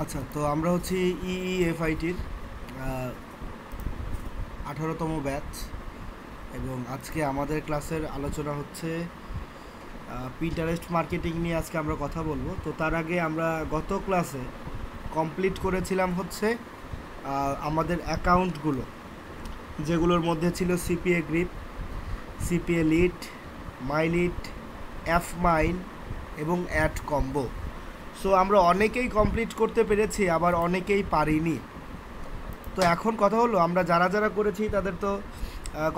আচ্ছা, তো আমরা হচ্ছি ইইএফআইটির 18তম ব্যাচ এবং আজকে আমাদের ক্লাসের আলোচনা হচ্ছে পিন্টারেস্ট মার্কেটিং নিয়ে আজকে আমরা কথা বলবো। তো তার আগে আমরা গত ক্লাসে কমপ্লিট করেছিলাম হচ্ছে আমাদের অ্যাকাউন্টগুলো, যেগুলোর মধ্যে ছিল সিপিএ গ্রিপ, সিপিএ লিড, মাই লিড, এফ মাইন এবং অ্যাড কম্বো। সো আমরা অনেকেই কমপ্লিট করতে পেরেছি, আবার অনেকেই পারিনি। তো এখন কথা হলো, আমরা যারা যারা করেছি তাদের তো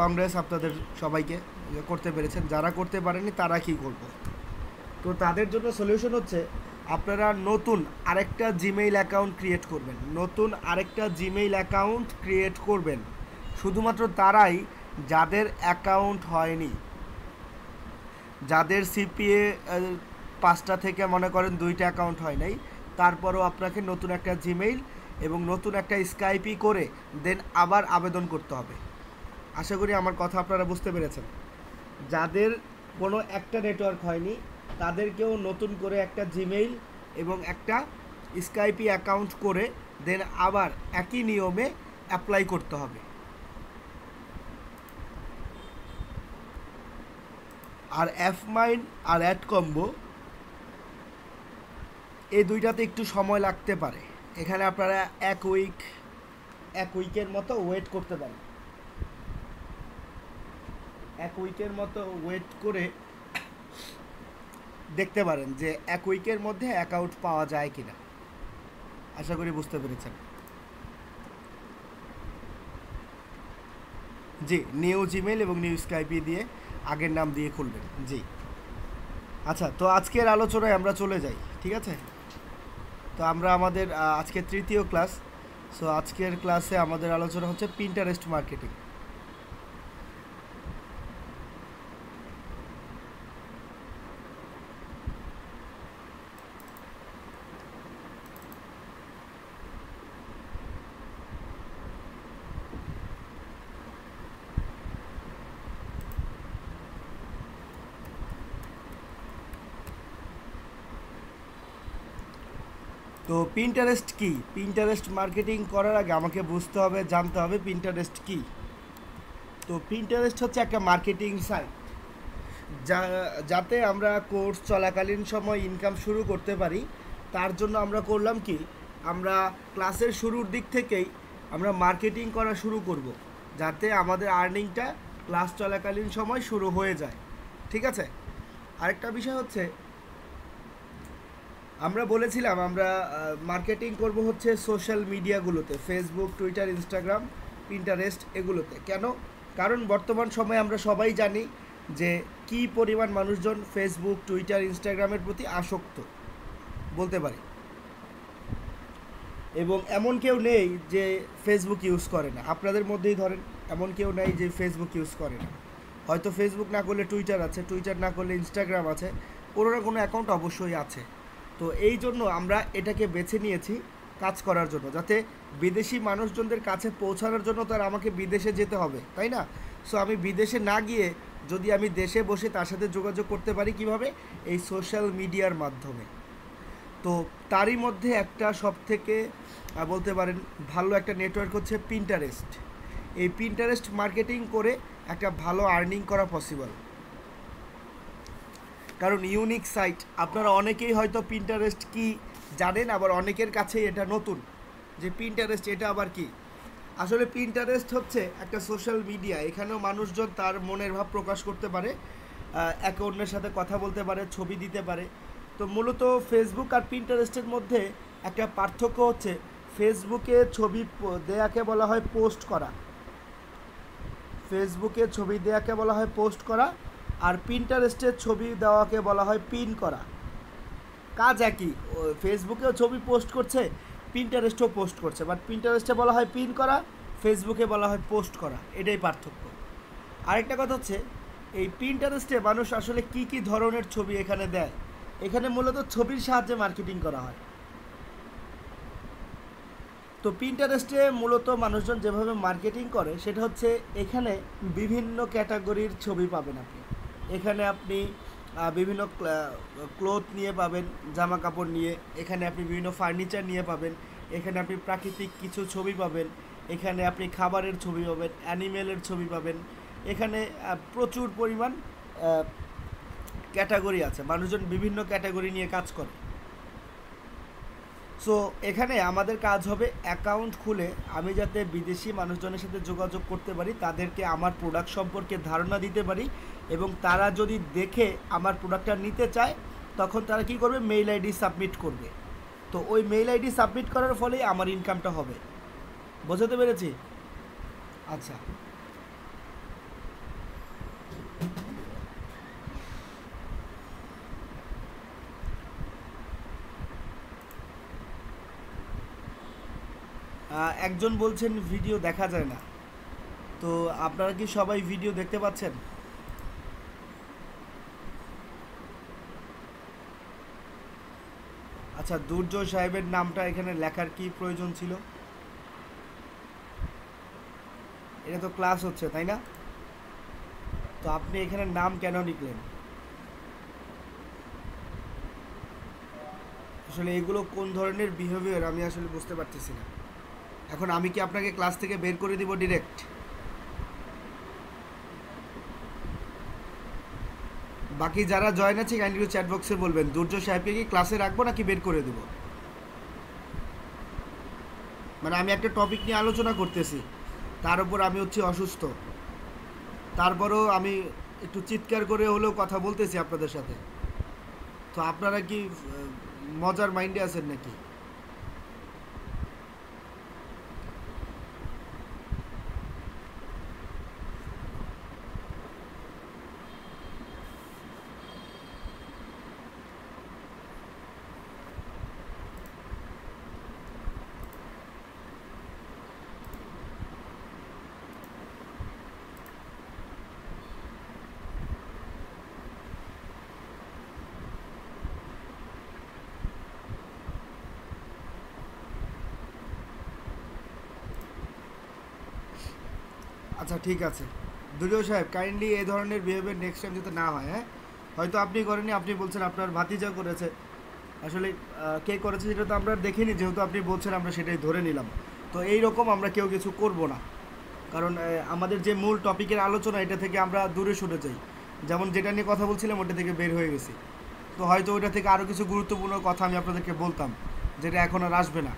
কংগ্রেস আপনাদের সবাইকে করতে পেরেছেন, যারা করতে পারেনি তারা কি করব। তো তাদের জন্য সলিউশন হচ্ছে আপনারা নতুন আরেকটা জিমেইল অ্যাকাউন্ট ক্রিয়েট করবেন। শুধুমাত্র তারাই যাদের অ্যাকাউন্ট হয়নি, যাদের সিপিএ 5টা থেকে মনে করেন 2টা অ্যাকাউন্ট হয় নাই, তারপরও আপনাকে নতুন একটা জিমেইল এবং নতুন একটা স্কাইপি করে দেন আবার আবেদন করতে হবে। আশা করি আমার কথা আপনারা বুঝতে পেরেছেন। যাদের কোনো একটা নেটওয়ার্ক হয়নি তাদেরকেও নতুন করে একটা জিমেইল এবং একটা স্কাইপি অ্যাকাউন্ট করে দেন আবার একই নিয়মে অ্যাপ্লাই করতে হবে। আর এফ মাইন আর অ্যাড কম্বো এই দুইটাতে একটু সময় লাগতে পারে। এখানে আপনারা এক উইকের মতো ওয়েট করতে পারেন। এক উইকের মতো ওয়েট করে দেখতে পারেন যে এক উইকের মধ্যে অ্যাকাউন্ট পাওয়া যায় কিনা। আশা করি বুঝতে পেরেছেন। জি, নিউ জিমেল এবং নিউ স্কাইপি দিয়ে আগের নাম দিয়ে খুলবেন। জি আচ্ছা, তো আজকের আলোচনায় আমরা চলে যাই, ঠিক আছে? তো আমরা আমাদের আজকে তৃতীয় ক্লাস। সো আজকের ক্লাসে আমাদের আলোচনা হচ্ছে পিন্টারেস্ট মার্কেটিং। তো পিন্টারেস্ট কি? পিন্টারেস্ট মার্কেটিং করার আগে আমাকে বুঝতে হবে, জানতে হবে পিন্টারেস্ট কি। তো পিন্টারেস্ট হচ্ছে একটা মার্কেটিং সাইট যাতে আমরা কোর্স চলাকালীন সময় ইনকাম শুরু করতে পারি। তার জন্য আমরা করলাম কি, আমরা ক্লাসের শুরুর দিক থেকেই আমরা মার্কেটিং করা শুরু করব, যাতে আমাদের আর্নিংটা ক্লাস চলাকালীন সময় শুরু হয়ে যায়। ঠিক আছে? আরেকটা বিষয় হচ্ছে, আমরা বলেছিলাম আমরা মার্কেটিং করব হচ্ছে সোশ্যাল মিডিয়াগুলোতে, ফেসবুক, টুইটার, ইনস্টাগ্রাম, পিন্টারেস্ট এগুলোতে। কেন? কারণ বর্তমান সময়ে আমরা সবাই জানি যে কী পরিমাণ মানুষজন ফেসবুক, টুইটার, ইনস্টাগ্রামের প্রতি আসক্ত বলতে পারি। এবং এমন কেউ নেই যে ফেসবুক ইউজ করে না। আপনাদের মধ্যেই ধরেন এমন কেউ নেই যে ফেসবুক ইউজ করে না। হয়তো ফেসবুক না করলে টুইটার আছে, টুইটার না করলে ইনস্টাগ্রাম আছে, কোনো না কোনো অ্যাকাউন্ট অবশ্যই আছে। তো এই জন্য আমরা এটাকে বেছে নিয়েছি কাজ করার জন্য, যাতে বিদেশি মানুষজনদের কাছে পৌঁছানোর জন্য তার আমাকে বিদেশে যেতে হবে, তাই না? সো আমি বিদেশে না গিয়ে যদি আমি দেশে বসে তার সাথে যোগাযোগ করতে পারি কিভাবে? এই সোশ্যাল মিডিয়ার মাধ্যমে। তো তারই মধ্যে একটা সবথেকে বলতে পারেন ভালো একটা নেটওয়ার্ক হচ্ছে পিন্টারেস্ট। এই পিন্টারেস্ট মার্কেটিং করে একটা ভালো আর্নিং করা পসিবল। কারণ ইউনিক সাইট, আপনারা অনেকেই হয়তো পিন্টারেস্ট কি জানেন, আবার অনেকের কাছেই এটা নতুন যে পিন্টারেস্ট এটা আবার কি। আসলে পিন্টারেস্ট হচ্ছে একটা সোশ্যাল মিডিয়া। এখানেও মানুষজন তার মনের ভাব প্রকাশ করতে পারে, একে অন্যের সাথে কথা বলতে পারে, ছবি দিতে পারে। তো মূলত ফেসবুক আর পিন্টারেস্টের মধ্যে একটা পার্থক্য হচ্ছে, ফেসবুকে ছবি দেয়াকে বলা হয় পোস্ট করা, ফেসবুকে ছবি দেওয়াকে বলা হয় পোস্ট করা, আর পিন্টারেস্টের ছবি দেওয়াকে বলা হয় পিন করা। কাজ একই, ফেসবুকেও ছবি পোস্ট করছে, পিন্টারেস্টও পোস্ট করছে, বাট পিন্টারেস্টে বলা হয় পিন করা, ফেসবুকে বলা হয় পোস্ট করা। এটাই পার্থক্য। আরেকটা কথা হচ্ছে, এই পিন্টারেস্টে মানুষ আসলে কি কি ধরনের ছবি এখানে দেয়। এখানে মূলত ছবির সাহায্যে মার্কেটিং করা হয়। তো পিন্টারেস্টে মূলত মানুষজন যেভাবে মার্কেটিং করে সেটা হচ্ছে, এখানে বিভিন্ন ক্যাটাগরির ছবি পাবেন আপনি। এখানে আপনি বিভিন্ন ক্লোথ নিয়ে পাবেন, জামা কাপড় নিয়ে। এখানে আপনি বিভিন্ন ফার্নিচার নিয়ে পাবেন। এখানে আপনি প্রাকৃতিক কিছু ছবি পাবেন। এখানে আপনি খাবারের ছবি পাবেন, অ্যানিমেলের ছবি পাবেন। এখানে প্রচুর পরিমাণ ক্যাটাগরি আছে, মানুষজন বিভিন্ন ক্যাটাগরি নিয়ে কাজ করে। সো এখানে আমাদের কাজ হবে অ্যাকাউন্ট খুলে আমি যাতে বিদেশি মানুষজনের সাথে যোগাযোগ করতে পারি, তাদেরকে আমার প্রোডাক্ট সম্পর্কে ধারণা দিতে পারি, এবং তারা যদি দেখে আমার প্রোডাক্টটা নিতে চায় তখন তারা কী করবে, মেইল আইডি সাবমিট করবে। তো ওই মেইল আইডি সাবমিট করার ফলেই আমার ইনকামটা হবে। বোঝাতে পেরেছি? আচ্ছা, একজন বলছেন ভিডিও দেখা যায় না। তো আপনারা কি সবাই ভিডিও দেখতে পাচ্ছেন? আচ্ছা, দুর্জয় সাহেবের নামটা এখানে লেখার কি প্রয়োজন ছিল? এটা তো ক্লাস হচ্ছে, তাই না? তো আপনি এখানে নাম কেন লিখলেন? আসলে এগুলো কোন ধরনের বিহেভিয়ার আমি আসলে বুঝতে পারতেছি না। এখন আমি কি আপনাকে ক্লাস থেকে বের করে দিব ডিরেক্ট? বাকি যারা জয়েন আছে কাইন্ডলি চ্যাট বক্সে বলবেন দুর্জয় সাহেবকে কি ক্লাসে রাখবো নাকি বের করে দেবো। মানে আমি একটা টপিক নিয়ে আলোচনা করতেছি, তার উপর আমি হচ্ছে অসুস্থ, তারপরেও আমি একটু চিৎকার করে হলেও কথা বলতেছি আপনাদের সাথে। তো আপনারা কি মজার মাইন্ডে আছেন নাকি? আচ্ছা ঠিক আছে, দুর্জয় সাহেব কাইন্ডলি এই ধরনের বিহেভিয়ার নেক্সট টাইম যাতে না হয়। হ্যাঁ, হয়তো আপনি করেননি, আপনি বলছেন আপনার ভাতিজা করেছে। আসলে কে করেছে সেটা তো আমরা দেখিনি, যেহেতু আপনি বলছেন আমরা সেটাই ধরে নিলাম। তো এই রকম আমরা কেউ কিছু করব না, কারণ আমাদের যে মূল টপিকের আলোচনা এটা থেকে আমরা দূরে সরে যাই। যেমন যেটা নিয়ে কথা বলছিলাম ওটা থেকে বের হয়ে গেছি। তো হয়তো ওইটা থেকে আরও কিছু গুরুত্বপূর্ণ কথা আমি আপনাদেরকে বলতাম, যেটা এখন আর আসবে না।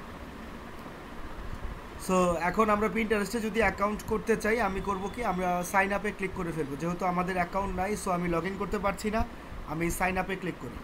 সো এখন আমরা পিন্টারেস্টে যদি অ্যাকাউন্ট করতে চাই আমি করব কি, আমরা সাইন আপে ক্লিক করে ফেলবো। যেহেতু আমাদের অ্যাকাউন্ট নাই, সো আমি লগ ইন করতে পারছি না, আমি সাইন আপে ক্লিক করি।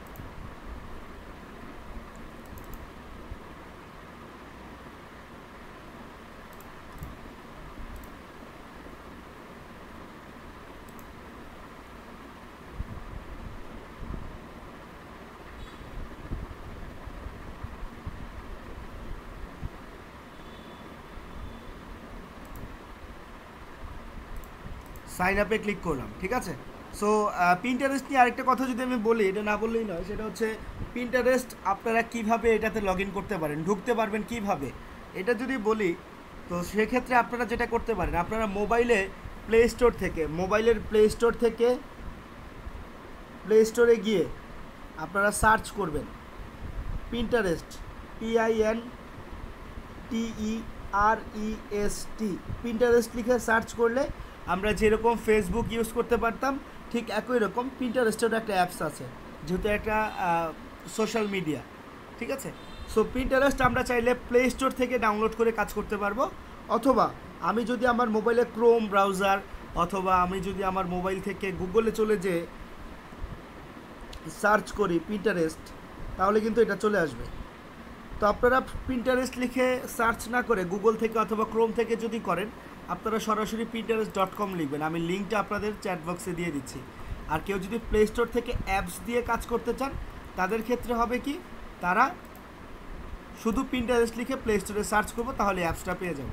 সাইন আপে ক্লিক করলাম, ঠিক আছে। সো পিন্টারেস্ট নিয়ে আরেকটা কথা যদি আমি বলি, এটা না বললেই নয়, সেটা হচ্ছে পিন্টারেস্ট আপনারা কিভাবে এটাতে লগ ইন করতে পারেন, ঢুকতে পারবেন কিভাবে, এটা যদি বলি, তো সেক্ষেত্রে আপনারা যেটা করতে পারেন, আপনারা মোবাইলে প্লে স্টোর থেকে, মোবাইলের প্লে স্টোরে গিয়ে আপনারা সার্চ করবেন পিন্টারেস্ট, PINTEREST, পিন্টারেস্ট লিখে সার্চ করলে আমরা যেরকম ফেসবুক ইউজ করতে পারতাম ঠিক একই রকম পিন্টারেস্টের একটা অ্যাপস আছে, যেহেতু একটা সোশ্যাল মিডিয়া, ঠিক আছে। সো পিন্টারেস্ট আমরা চাইলে প্লে স্টোর থেকে ডাউনলোড করে কাজ করতে পারবো, অথবা আমি যদি আমার মোবাইলে ক্রোম ব্রাউজার, অথবা আমি যদি আমার মোবাইল থেকে গুগলে চলে যেয়ে সার্চ করি পিন্টারেস্ট, তাহলে কিন্তু এটা চলে আসবে। তো আপনারা পিন্টারেস্ট লিখে সার্চ না করে গুগল থেকে অথবা ক্রোম থেকে যদি করেন, আপনারা সরাসরি pinterest.com লিখবেন, আমি লিঙ্কটা আপনাদের চ্যাট বক্সে দিয়ে দিচ্ছি। আর কেউ যদি প্লে স্টোর থেকে অ্যাপস দিয়ে কাজ করতে চান, তাদের ক্ষেত্রে হবে কি, তারা শুধু পিন্টারেস্ট লিখে প্লে স্টোরে সার্চ করবো, তাহলে অ্যাপসটা পেয়ে যাব।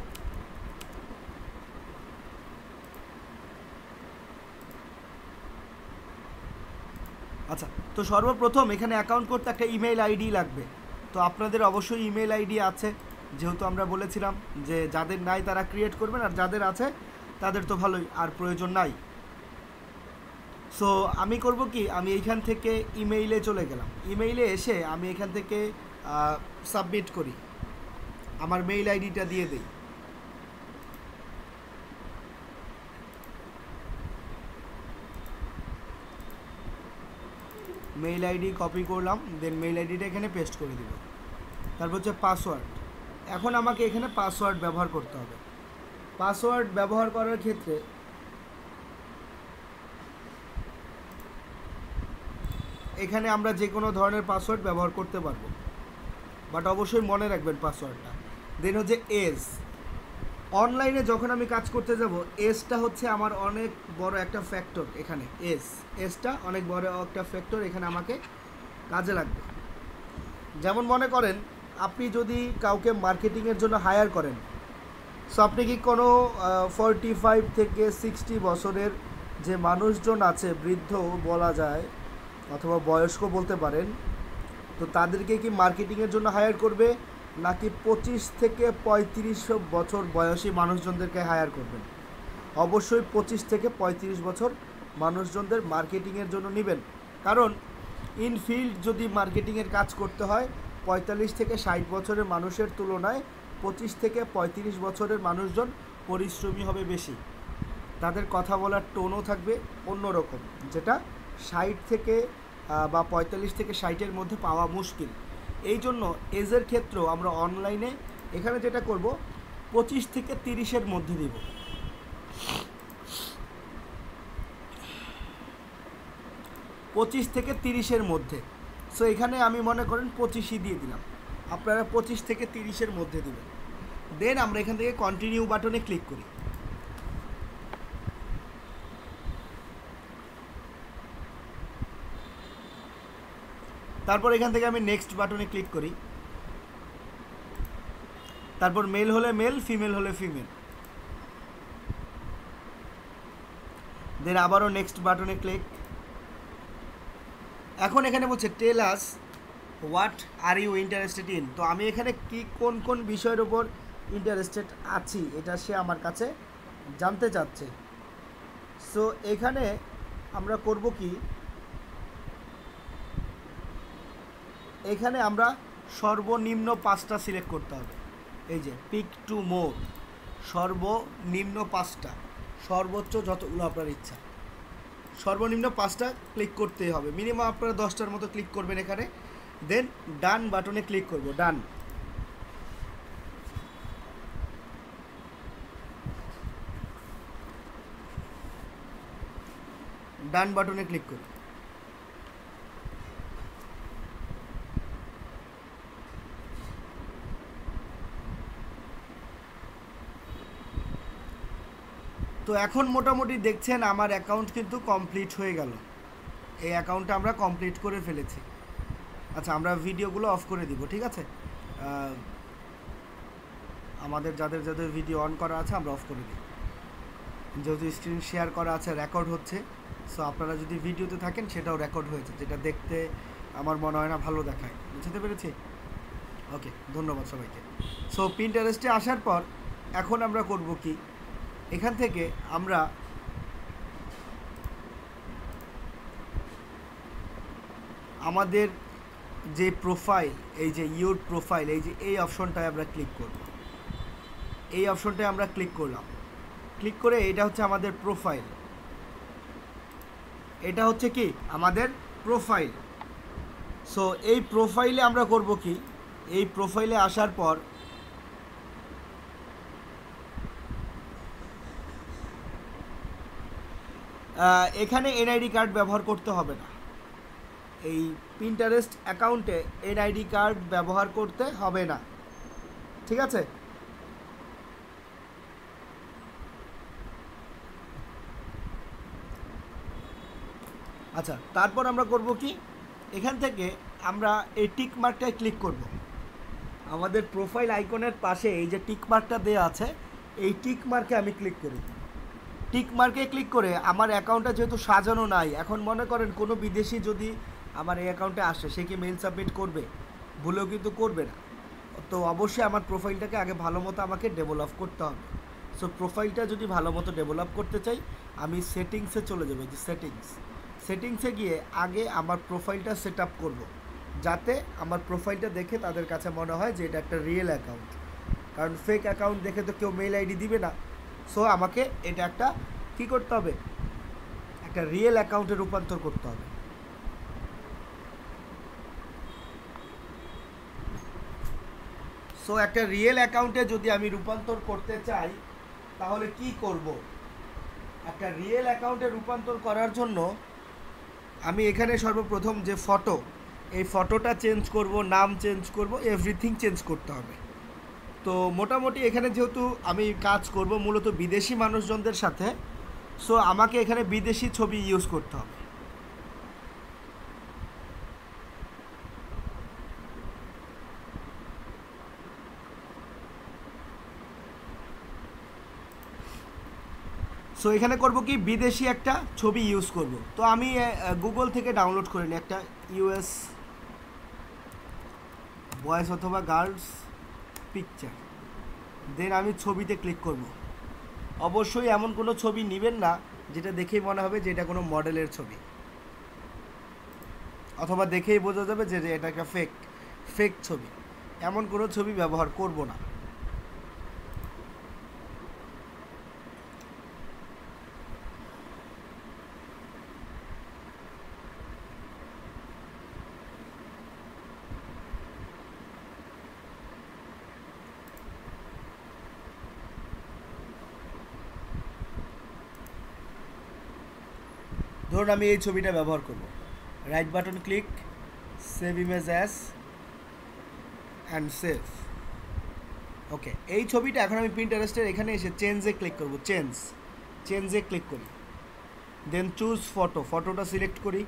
আচ্ছা, তো সর্বপ্রথম এখানে অ্যাকাউন্ট করতে একটা ইমেল আইডি লাগবে। তো আপনাদের অবশ্যই ইমেল আইডি আছে, যেহেতু আমরা বলেছিলাম যে যাদের নাই তারা ক্রিয়েট করবেন, আর যাদের আছে তাদের তো ভালোই, আর প্রয়োজন নাই। সো আমি করব কি, আমি এইখান থেকে ইমেইলে চলে গেলাম, ইমেইলে এসে আমি এখান থেকে সাবমিট করি, আমার মেইল আইডিটা দিয়ে দিই। মেইল আইডি কপি করলাম, দেন মেইল আইডিটা এখানে পেস্ট করে দিব। তারপর হচ্ছে পাসওয়ার্ড। এখন আমাকে এখানে পাসওয়ার্ড ব্যবহার করতে হবে। পাসওয়ার্ড ব্যবহার করার ক্ষেত্রে এখানে আমরা যে কোনো ধরনের পাসওয়ার্ড ব্যবহার করতে পারবো, বাট অবশ্যই মনে রাখবেন পাসওয়ার্ডটা। দেন হচ্ছে এজ। অনলাইনে যখন আমি কাজ করতে যাব, এজটা হচ্ছে আমার অনেক বড় একটা ফ্যাক্টর। এখানে এজটা অনেক বড় একটা ফ্যাক্টর, এখানে আমাকে কাজে লাগবে। যেমন মনে করেন আপনি যদি কাউকে মার্কেটিংয়ের জন্য হায়ার করেন, সো আপনি কি কোনো 45 থেকে 60 বছরের যে মানুষজন আছে, বৃদ্ধ বলা যায় অথবা বয়স্ক বলতে পারেন, তো তাদেরকে কি মার্কেটিংয়ের জন্য হায়ার করবে, নাকি 25 থেকে 35 বছর বয়সী মানুষজনদেরকে হায়ার করবেন? অবশ্যই 25 থেকে 35 বছর মানুষজনদের মার্কেটিংয়ের জন্য নেবেন। কারণ ইনফিল্ড যদি মার্কেটিংয়ের কাজ করতে হয়, 45 থেকে 60 বছরের মানুষের তুলনায় 25 থেকে 35 বছরের মানুষজন পরিশ্রমী হবে বেশি। তাদের কথা বলার টোনও থাকবে অন্যরকম, যেটা 60 থেকে বা 45 থেকে 60-এর মধ্যে পাওয়া মুশকিল। এই জন্য এজের ক্ষেত্রেও আমরা অনলাইনে এখানে যেটা করব, 25 থেকে 30-এর মধ্যে দিব। 25 থেকে 30-এর মধ্যে। সো এখানে আমি মনে করেন 25ই দিয়ে দিলাম, আপনারা 25 থেকে 30-এর মধ্যে দেবেন। দেন আমরা এখান থেকে কন্টিনিউ বাটনে ক্লিক করি। তারপর এখান থেকে আমি নেক্সট বাটনে ক্লিক করি। তারপর মেল হলে মেল, ফিমেল হলে ফিমেল। দেন আবারও নেক্সট বাটনে ক্লিক। এখন এখানে বলছে tell us what are you interested in. তো আমি এখানে কি কোন কোন বিষয়ের উপর ইন্টারেস্টেড আছি এটা সে আমার কাছে জানতে চাচ্ছে। সো এখানে আমরা করব কি, এখানে আমরা সর্বনিম্ন 5টা সিলেক্ট করতে হবে। এই যে পিক টু মোর, সর্বনিম্ন 5টা, সর্বোচ্চ যতগুলো আপনার ইচ্ছা, সর্বনিম্ন 5টা ক্লিক করতেই হবে। মিনিমাম আপনারা 10টার মতো ক্লিক করবেন এখানে। দেন ডান বাটনে ক্লিক করব, ডান। ডান বাটনে ক্লিক করব। তো এখন মোটামুটি দেখছেন আমার অ্যাকাউন্ট কিন্তু কমপ্লিট হয়ে গেল। এই অ্যাকাউন্টটা আমরা কমপ্লিট করে ফেলেছি। আচ্ছা, আমরা ভিডিওগুলো অফ করে দিব, ঠিক আছে? আমাদের যাদের যাদের ভিডিও অন করা আছে আমরা অফ করে দিই, যেহেতু স্ক্রিন শেয়ার করা আছে, রেকর্ড হচ্ছে। সো আপনারা যদি ভিডিওতে থাকেন সেটাও রেকর্ড হয়েছে, যেটা দেখতে আমার মনে হয় না ভালো দেখায়। বুঝতে পেরেছি? ওকে, ধন্যবাদ সবাইকে। সো পিন্টারেস্টে আসার পর এখন আমরা করব কি, এখান থেকে আমরা আমাদের যে প্রোফাইল, এই যে ইউর প্রোফাইল, এই যে এই অপশনটায় আমরা ক্লিক করব। এই অপশনটায় আমরা ক্লিক করলাম। ক্লিক করে এটা হচ্ছে আমাদের প্রোফাইল, এটা হচ্ছে কি আমাদের প্রোফাইল। সো এই প্রোফাইলে আমরা করব কি, এই প্রোফাইলে আসার পর এখানে এনআইডি কার্ড ব্যবহার করতে হবে না। এই পিন্টারেস্ট অ্যাকাউন্টে এনআইডি কার্ড ব্যবহার করতে হবে না, ঠিক আছে? আচ্ছা, তারপর আমরা করব কি, এখান থেকে আমরা এই টিক মার্কটায় ক্লিক করব। আমাদের প্রোফাইল আইকনের পাশে এই যে টিক মার্কটা দেওয়া আছে, এই টিক মার্কে আমি ক্লিক করি। টিক মার্কে ক্লিক করে আমার অ্যাকাউন্টটা যেহেতু সাজানো নাই, এখন মনে করেন কোনো বিদেশি যদি আমার এই অ্যাকাউন্টে আসে, সে কি মেইল সাবমিট করবে? ভুলেও কিন্তু করবে না। তো অবশ্যই আমার প্রোফাইলটাকে আগে ভালো মতো আমাকে ডেভেলপ করতে হবে। সো প্রোফাইলটা যদি ভালো মতো ডেভেলপ করতে চাই, আমি সেটিংসে চলে যাবো, যে সেটিংস, সেটিংসে গিয়ে আগে আমার প্রোফাইলটা সেট আপ করবো, যাতে আমার প্রোফাইলটা দেখে তাদের কাছে মনে হয় যে এটা একটা রিয়েল অ্যাকাউন্ট, কারণ ফেক অ্যাকাউন্ট দেখে তো কেউ মেল আইডি দিবে না। সো আমাকে এটা একটা কী করতে হবে, একটা রিয়েল অ্যাকাউন্টে রূপান্তর করতে হবে। সো একটা রিয়েল অ্যাকাউন্টে যদি আমি রূপান্তর করতে চাই তাহলে কি করব? একটা রিয়েল অ্যাকাউন্টে রূপান্তর করার জন্য আমি এখানে সর্বপ্রথম যে ফটো, এই ফটোটা চেঞ্জ করব, নাম চেঞ্জ করব, এভরিথিং চেঞ্জ করতে হবে। তো মোটামুটি এখানে যেহেতু আমি কাজ করব মূলত বিদেশি মানুষজনদের সাথে, সো আমাকে এখানে বিদেশি ছবি ইউজ করতে হবে। সো এখানে করব কি, বিদেশি একটা ছবি ইউজ করব। তো আমি গুগল থেকে ডাউনলোড করে নিই একটা ইউএস বয়েজ অথবা গার্লস পিকচার, দেন আমি ছবিতে ক্লিক করব। অবশ্যই এমন কোনো ছবি নেবেন না যেটা দেখেই মনে হবে যে এটা কোনো মডেলের ছবি, অথবা দেখেই বোঝা যাবে যে এটা একটা ফেক ছবি। এমন কোনো ছবি ব্যবহার করব না। ধরুন আমি এই ছবিটা ব্যবহার করব, right button click, save image as and save. Okay, এই ছবিটা এখন আমি পিন্টারেস্টের এখানে এসে চেঞ্জে ক্লিক করব, চেঞ্জে ক্লিক করি, দেন চুজ ফটোটা সিলেক্ট করি,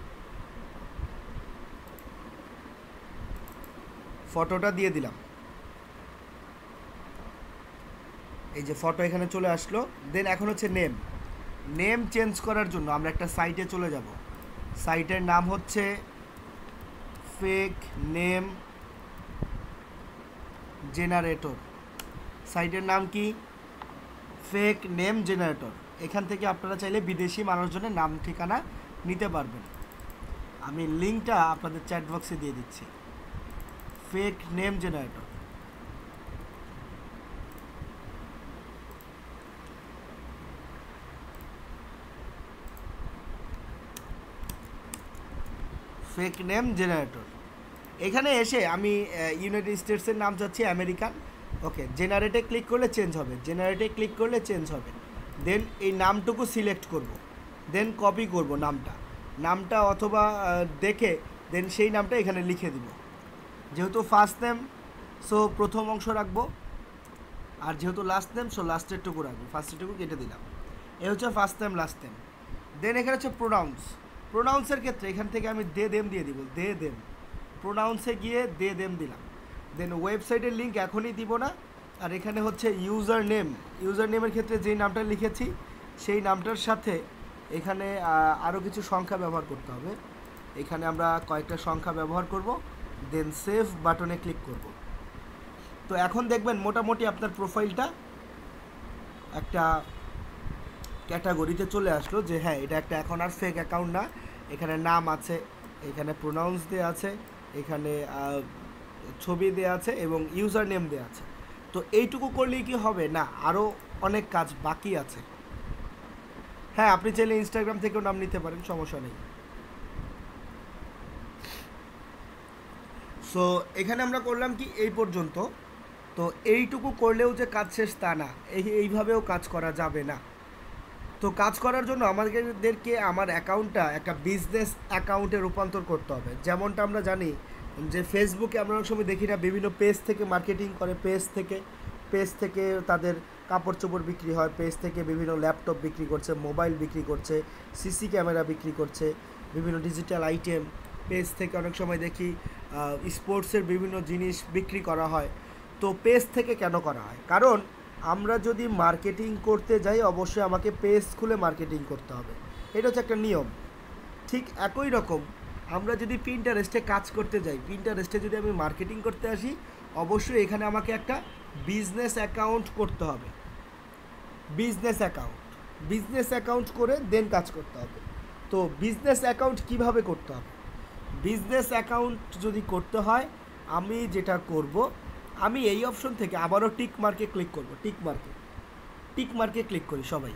ফটোটা দিয়ে দিলাম। এই যে ফটো এখানে চলে আসলো। দেন এখন হচ্ছে নেম চেঞ্জ করার জন্য আমরা একটা সাইটে চলে যাব। সাইটের নাম হচ্ছে ফেক নেম জেনারেটর। সাইটের নাম কি? Fake name generator. এখান থেকে আপনারা চাইলে বিদেশি মানুষজনের নাম ঠিকানা নিতে পারবেন। আমি লিঙ্কটা আপনাদের চ্যাট বক্সে দিয়ে দিচ্ছি। Fake name generator. Fake name generator. এখানে এসে আমি ইউনাইটেড স্টেটসের নাম চাচ্ছি আমেরিকান। ওকে, জেনারেটে ক্লিক করলে চেঞ্জ হবে। দেন এই নামটুকু সিলেক্ট করব, দেন কপি করব নামটা অথবা দেখে দেন সেই নামটা এখানে লিখে দিব। যেহেতু ফার্স্ট নেম সো প্রথম অংশ রাখবো, আর যেহেতু লাস্ট নেম সো লাস্টেরটুকু রাখবো, ফার্স্টেরটুকু কেটে দিলাম। এ হচ্ছে ফার্স্ট নেম লাস্ট নেম। দেন এখানে হচ্ছে প্রোনাউন্সের ক্ষেত্রে এখান থেকে আমি দে দেম দিয়ে দিব, প্রোনাউন্সে গিয়ে দে দেম দিলাম। দেন ওয়েবসাইটের লিঙ্ক এখনই দিব না। আর এখানে হচ্ছে ইউজার নেমের ক্ষেত্রে যেই নামটা লিখেছি সেই নামটার সাথে এখানে আরও কিছু সংখ্যা ব্যবহার করতে হবে। এখানে আমরা কয়েকটা সংখ্যা ব্যবহার করব, দেন সেভ বাটনে ক্লিক করব। তো এখন দেখবেন মোটামুটি আপনার প্রোফাইলটা একটা ক্যাটাগরিতে চলে আসলো যে হ্যাঁ এটা একটা এখন আর ফেক অ্যাকাউন্ট না। এখানে নাম আছে, এখানে প্রোনাউন্স দেওয়া আছে, এখানে ছবি দেওয়া আছে এবং ইউজার নেম দেওয়া আছে। তো এইটুকু করলেই কি হবে না, আরও অনেক কাজ বাকি আছে। হ্যাঁ, আপনি চাইলে ইনস্টাগ্রাম থেকেও নাম নিতে পারেন, সমস্যা নেই। সো এখানে আমরা করলাম কি এই পর্যন্ত। তো এইটুকু করলেও যে কাজ শেষ তা না, এইভাবেও কাজ করা যাবে না। তো কাজ করার জন্য আমাদেরকে আমার অ্যাকাউন্টটা একটা বিজনেস অ্যাকাউন্টে রূপান্তর করতে হবে। যেমনটা আমরা জানি যে ফেসবুকে আমরা অনেক সময় দেখি না, বিভিন্ন পেজ থেকে মার্কেটিং করে, পেজ থেকে তাদের কাপড় চোপড় বিক্রি হয়, পেজ থেকে বিভিন্ন ল্যাপটপ বিক্রি করছে, মোবাইল বিক্রি করছে, সিসি ক্যামেরা বিক্রি করছে, বিভিন্ন ডিজিটাল আইটেম। পেজ থেকে অনেক সময় দেখি স্পোর্টসের বিভিন্ন জিনিস বিক্রি করা হয়। তো পেজ থেকে কেন করা হয়? কারণ আমরা যদি মার্কেটিং করতে যাই অবশ্যই আমাকে পেজ খুলে মার্কেটিং করতে হবে, এটা হচ্ছে একটা নিয়ম। ঠিক একই রকম আমরা যদি পিন্টারেস্টে কাজ করতে যাই, পিন্টারেস্টে যদি আমি মার্কেটিং করতে আসি, অবশ্যই এখানে আমাকে একটা বিজনেস অ্যাকাউন্ট করতে হবে। বিজনেস অ্যাকাউন্ট করে দেন কাজ করতে হবে। তো বিজনেস অ্যাকাউন্ট কিভাবে করতে হবে? বিজনেস অ্যাকাউন্ট যদি করতে হয়, আমি যেটা করব, আমি এই অপশন থেকে আবারও টিক মার্কে ক্লিক করব। টিক মার্কে ক্লিক করি সবাই।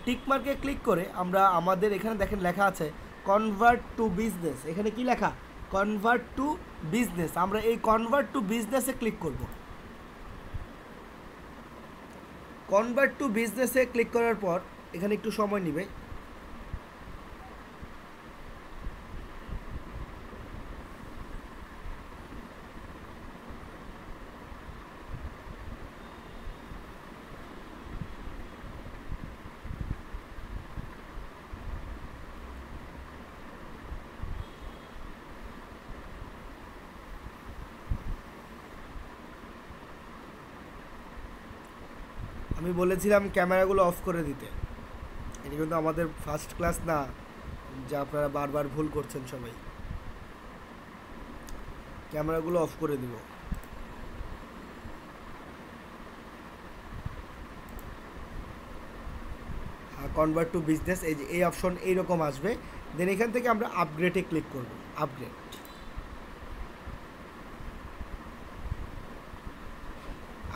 টিক মার্কে ক্লিক করে আমরা আমাদের এখানে দেখেন লেখা আছে কনভার্ট টু বিজনেস। এখানে কি লেখা? Convert to business. আমরা এই কনভার্ট টু বিজনেসে ক্লিক করব। কনভার্ট টু বিজনেসে ক্লিক করার পর এখানে একটু সময় নেবে। আমি বলেছিলাম ক্যামেরাগুলো অফ করে দিতে। এটা কিন্তু আমাদের ফার্স্ট ক্লাস না, যা আপনারা বারবার ভুল করছেন সবাই। ক্যামেরাগুলো অফ করে দিব। কনভার্ট টু বিজনেস, এই যে এই অপশন এইরকম আসবে। দেন এখান থেকে আমরা আপগ্রেডে ক্লিক করব।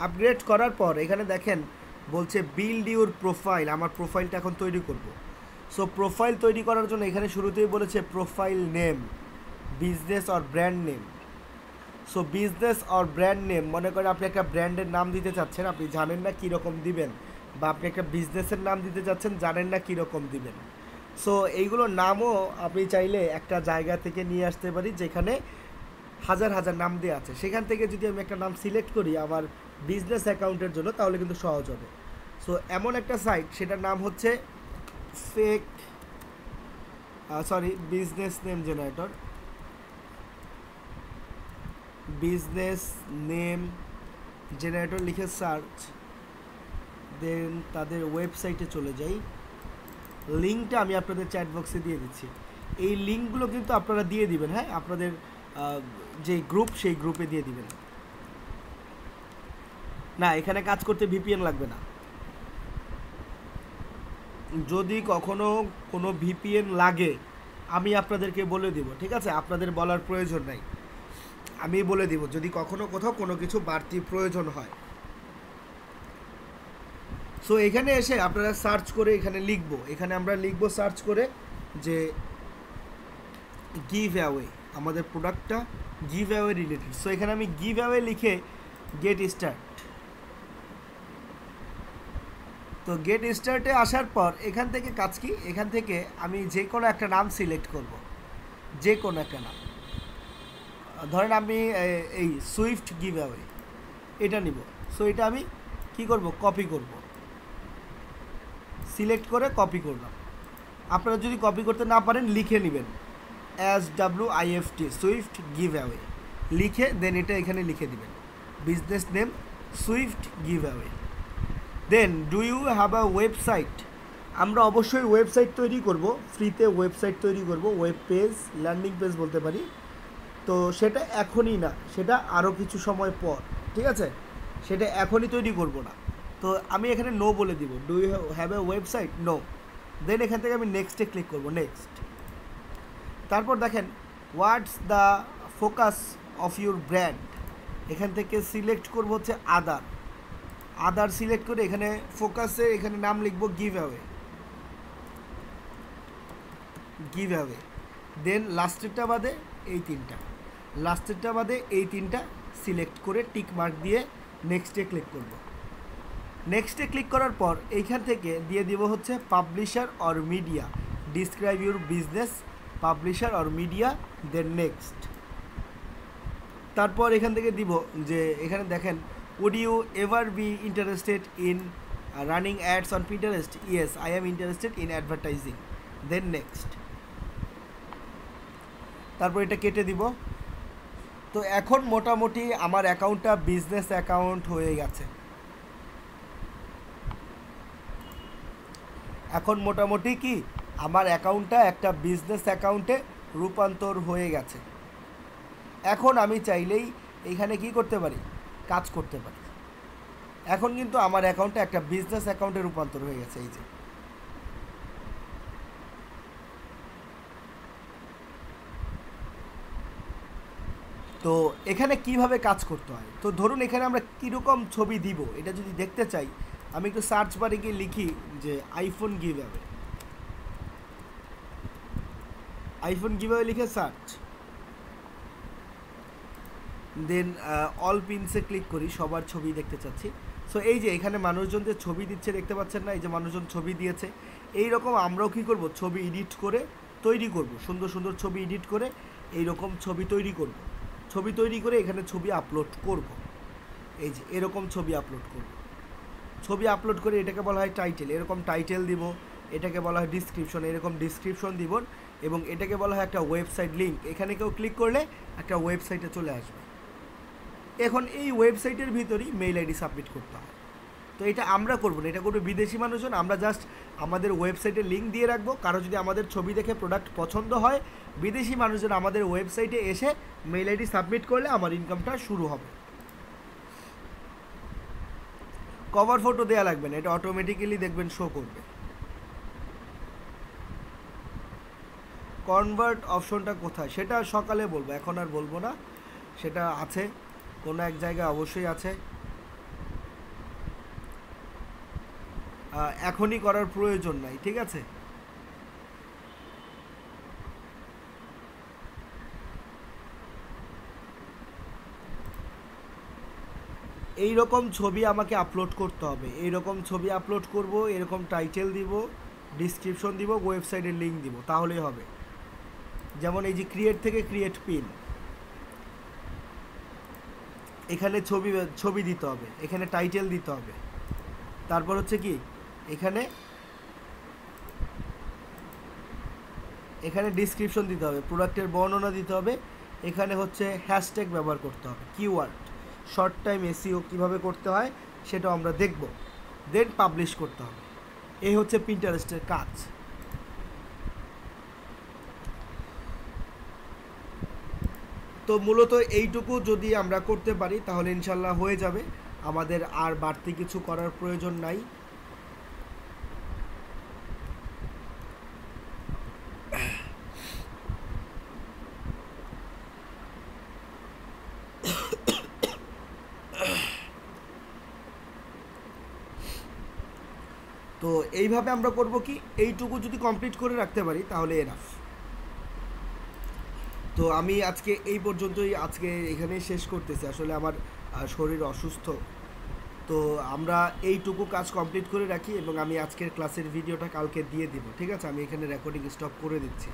আপগ্রেড করার পর এখানে দেখেন বলছে বিল্ড ইউর প্রোফাইল। আমার প্রোফাইলটা এখন তৈরি করব। সো প্রোফাইল তৈরি করার জন্য এখানে শুরুতেই বলেছে profile name, business or brand name. So business or brand name, মনে করেন আপনি একটা ব্র্যান্ডের নাম দিতে চাচ্ছেন, আপনি জানেন না কীরকম দিবেন, বা আপনি একটা বিজনেসের নাম দিতে চাচ্ছেন, জানেন না কীরকম দিবেন। সো এইগুলোর নামও আপনি চাইলে একটা জায়গা থেকে নিয়ে আসতে পারি যেখানে হাজার হাজার নাম দেওয়া আছে। সেখান থেকে যদি আমি একটা নাম সিলেক্ট করি আমার বিজনেস অ্যাকাউন্টের জন্য, তাহলে কিন্তু সহজ হবে। সো এমন একটা সাইট, সেটার নাম হচ্ছে business name generator. Business name generator লিখে সার্চ, দেন তাদের ওয়েবসাইটে চলে যাই। লিঙ্কটা আমি আপনাদের চ্যাট বক্সে দিয়ে দিচ্ছি। এই লিঙ্কগুলো কিন্তু আপনারা দিয়ে দিবেন, হ্যাঁ, আপনাদের যে গ্রুপ, সেই গ্রুপে দিয়ে দিবেন। না, এখানে কাজ করতে ভিপিএন লাগবে না। যদি কখনো কোনো ভিপিএন লাগে আমি আপনাদেরকে বলে দিব, ঠিক আছে? আপনাদের বলার প্রয়োজন নাই, আমি বলে দিব যদি কখনো কোথাও কোনো কিছু বাড়তি প্রয়োজন হয়। সো এখানে এসে আপনারা সার্চ করে এখানে এখানে আমরা লিখবো সার্চ করে যে গিভ অ্যাওয়ে, আমাদের প্রোডাক্টটা গিভ অ্যাওয়ে রিলেটেড। সো এখানে আমি গিভ অ্যাওয়ে লিখে গেট স্টার্ট। তো গেট স্টার্টে আসার পর এখান থেকে কাজ কি, এখান থেকে আমি যে কোনো একটা নাম সিলেক্ট করব, যে কোনো একটা নাম। ধরেন আমি এই সুইফট গিভ অ্যাওয়ে এটা নিব। সো এটা আমি কি করব, কপি করব, সিলেক্ট করে কপি করলাম। আপনারা যদি কপি করতে না পারেন লিখে নেবেন SWIFT সুইফট গিভ অ্যাওয়ে লিখে, দেন এটা এখানে লিখে দিবেন business name swift give away. Then do you have a website? আমরা অবশ্যই ওয়েবসাইট তৈরি করব, ফ্রিতে ওয়েবসাইট তৈরি করব, ওয়েব পেজ, ল্যান্ডিং পেজ বলতে পারি। তো সেটা এখনই না, সেটা আরও কিছু সময় পর, ঠিক আছে? সেটা এখনই তৈরি করব না। তো আমি এখানে নো বলে দিব, do you have a website, no. Then এখান থেকে আমি নেক্সটে ক্লিক করব, নেক্সট। তারপর দেখেন what's the focus of your brand, এখান থেকে সিলেক্ট করব হচ্ছে আদার সিলেক্ট করে এখানে ফোকাসে এখানে নাম লিখব গিভ অ্যাওয়ে। দেন লাস্টেরটা বাদে এই তিনটা সিলেক্ট করে টিক মার্ক দিয়ে নেক্সটে ক্লিক করব। নেক্সটে ক্লিক করার পর এইখান থেকে দিয়ে দিব হচ্ছে publisher or media, describe your business, publisher or media, then next. তারপর এখান থেকে দিব যে এখানে দেখেন would you ever be interested in running ads on Pinterest? Yes, I am interested in advertising, then next। তারপর এটা কেটে দিব। তো এখন মোটামুটি আমার অ্যাকাউন্টটা বিজনেস অ্যাকাউন্ট হয়ে গেছে। এখন মোটামুটি কি আমার অ্যাকাউন্টটা একটা বিজনেস অ্যাকাউন্টে রূপান্তর হয়ে গেছে। এখন আমি চাইলেই এইখানে কি করতে পারি, কাজ করতে পারি। এখন কিন্তু আমার অ্যাকাউন্টটা একটা বিজনেস অ্যাকাউন্টে রূপান্তর হয়ে গেছে। এই যে তো এখানে কিভাবে কাজ করতে হয়, তো ধরুন এখানে আমরা কীরকম ছবি দিব এটা যদি দেখতে চাই, আমি একটু সার্চ বারে গিয়ে লিখি যে আইফোন গিভঅ্যাওয়ে, আইফোন গিভঅ্যাওয়ে লিখে সার্চ, দেন অল পিনসে ক্লিক করি, সবার ছবি দেখতে চাচ্ছি। সো এই যে এখানে মানুষজন যে ছবি দিচ্ছে দেখতে পাচ্ছেন না, এই যে মানুষজন ছবি দিয়েছে। এই রকম আমরাও কী করব, ছবি এডিট করে তৈরি করব, সুন্দর সুন্দর ছবি এডিট করে এই রকম ছবি তৈরি করব, ছবি তৈরি করে এখানে ছবি আপলোড করব। এই যে এরকম ছবি আপলোড করব, ছবি আপলোড করে এটাকে বলা হয় টাইটেল, এরকম টাইটেল দিব, এটাকে বলা হয় ডিসক্রিপশন, এরকম ডিসক্রিপশন দিব, এবং এটাকে বলা হয় একটা ওয়েবসাইট লিঙ্ক। এখানে কেউ ক্লিক করলে একটা ওয়েবসাইটে চলে আসবে। এখন এই ওয়েবসাইটের ভিতরেই মেইল আইডি সাবমিট করতে হয়। তো এটা আমরা করবো না, এটা করবে বিদেশি মানুষজন। আমরা জাস্ট আমাদের ওয়েবসাইটে লিঙ্ক দিয়ে রাখবো, কারো যদি আমাদের ছবি দেখে প্রোডাক্ট পছন্দ হয়, বিদেশি মানুষজন আমাদের ওয়েবসাইটে এসে মেইল আইডি সাবমিট করলে আমার ইনকামটা শুরু হবে। কভার ফটো দেওয়া লাগবে না, এটা অটোমেটিক্যালি দেখবেন শো করবে। কনভার্ট অপশনটা কোথায় সেটা সকালে বলবো, এখন আর বলবো না, সেটা আছে কোনো এক জায়গায় অবশ্যই আছে, এখনই করার প্রয়োজন নাই, ঠিক আছে। এই রকম ছবি আমাকে আপলোড করতে হবে, এই রকম ছবি আপলোড করব, এরকম টাইটেল দিব, ডিসক্রিপশন দিব, ওয়েবসাইটের লিঙ্ক দিব, তাহলেই হবে। যেমন এই যে ক্রিয়েট থেকে ক্রিয়েট পিন, এখানে ছবি দিতে হবে, এখানে টাইটেল দিতে হবে, তারপর হচ্ছে কি এখানে ডিসক্রিপশন দিতে হবে, প্রোডাক্টের বর্ণনা দিতে হবে, এখানে হচ্ছে হ্যাশট্যাগ ব্যবহার করতে হবে, কিওয়ার্ড, শর্ট টাইম এসইও কীভাবে করতে হয় সেটাও আমরা দেখব, দেন পাবলিশ করতে হবে। এই হচ্ছে পিন্টারেস্টের কাজ। তো মূলত এইটুকু যদি আমরা করতে পারি তাহলে ইনশাল্লাহ হয়ে যাবে, আমাদের আর বাড়তি কিছু করার প্রয়োজন নাই। তো এইভাবে আমরা করব কি, এইটুকু যদি কমপ্লিট করে রাখতে পারি তাহলে এনাফ। তো আমি আজকে এই পর্যন্তই, আজকে এখানেই শেষ করতেছি, আসলে আমার শরীর অসুস্থ। তো আমরা এইটুকু কাজ কমপ্লিট করে রাখি এবং আমি আজকের ক্লাসের ভিডিওটা কালকে দিয়ে দিব, ঠিক আছে। আমি এখানে রেকর্ডিং স্টপ করে দিচ্ছি।